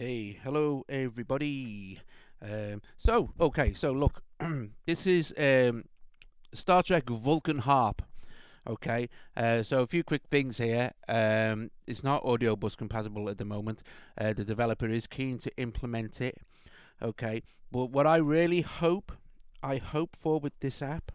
Hey, hello everybody. So look, this is Star Trek Vulcan Harp. Okay, so a few quick things here. It's not audio bus compatible at the moment. The developer is keen to implement it. Okay, but what I really hope for with this app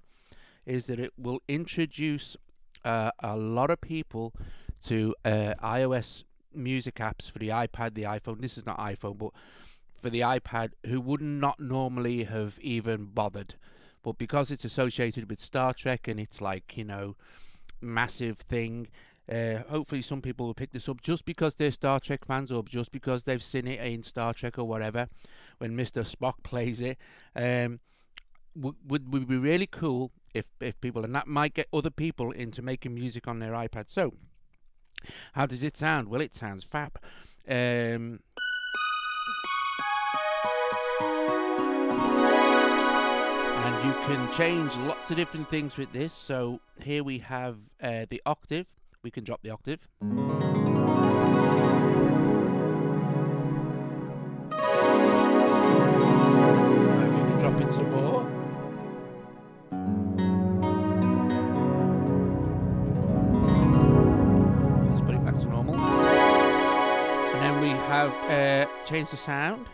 is that it will introduce a lot of people to iOS music apps for the iPad, the iPhone. This is not iPhone, but for the iPad, who would not normally have even bothered. But because it's associated with Star Trek and it's like, massive thing, hopefully some people will pick this up just because they're Star Trek fans or just because they've seen it in Star Trek or whatever when Mr. Spock plays it. Would be really cool if people, and that might get other people into making music on their iPad. So how does it sound? Well, it sounds fab. And you can change lots of different things with this. So here we have the octave. We can drop the octave. We can drop it some more. Let's put it back to normal. And then we have changed the sound.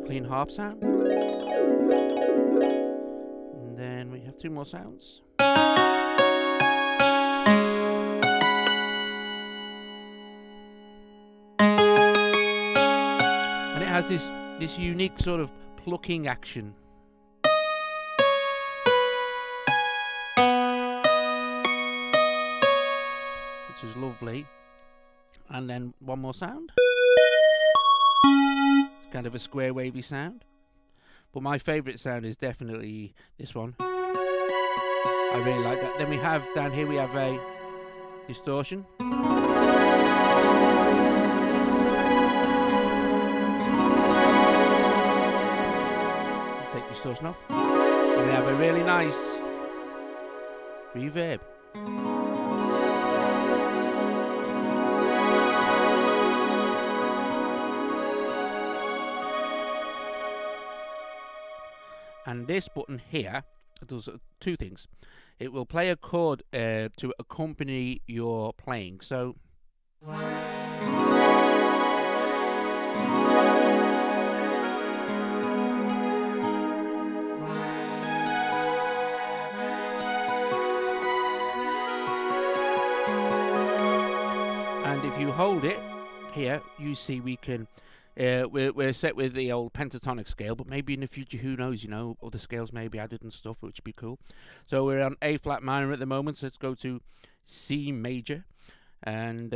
Clean harp sound. And then we have two more sounds. And it has this unique sort of plucking action. Which is lovely. And then one more sound. Kind of a square wavy sound, but my favorite sound is definitely this one. I really like that. Then we have down here, we have a distortion. Take distortion off. And we have a really nice reverb. And this button here does two things. It will play a chord to accompany your playing. So and if you hold it here, you see we can we're set with the old pentatonic scale, but maybe in the future, who knows, other scales may be added and stuff, which would be cool. So we're on A flat minor at the moment, so let's go to C major, and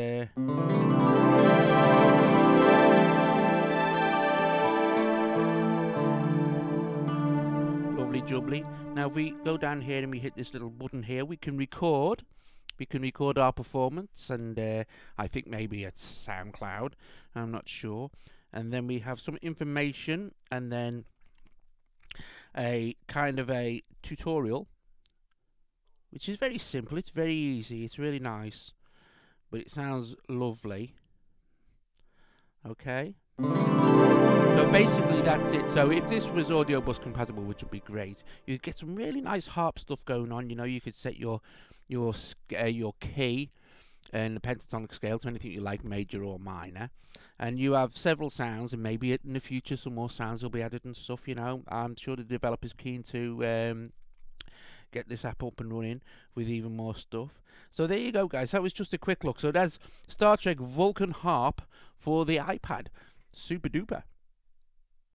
lovely jubbly. Now if we go down here and we hit this little button here, we can record our performance, and I think maybe it's SoundCloud, I'm not sure. And then we have some information, and then a kind of a tutorial, which is very simple. It's very easy. It's really nice, but it sounds lovely. Okay. So basically that's it. So if this was audio bus compatible, which would be great, you'd get some really nice harp stuff going on. You could set your key and the pentatonic scale to anything you like, major or minor, and you have several sounds, and maybe in the future some more sounds will be added and stuff. I'm sure the developer's keen to get this app up and running with even more stuff. So there you go, guys. That was just a quick look. So that's Star Trek Vulcan Harp for the iPad. Super duper.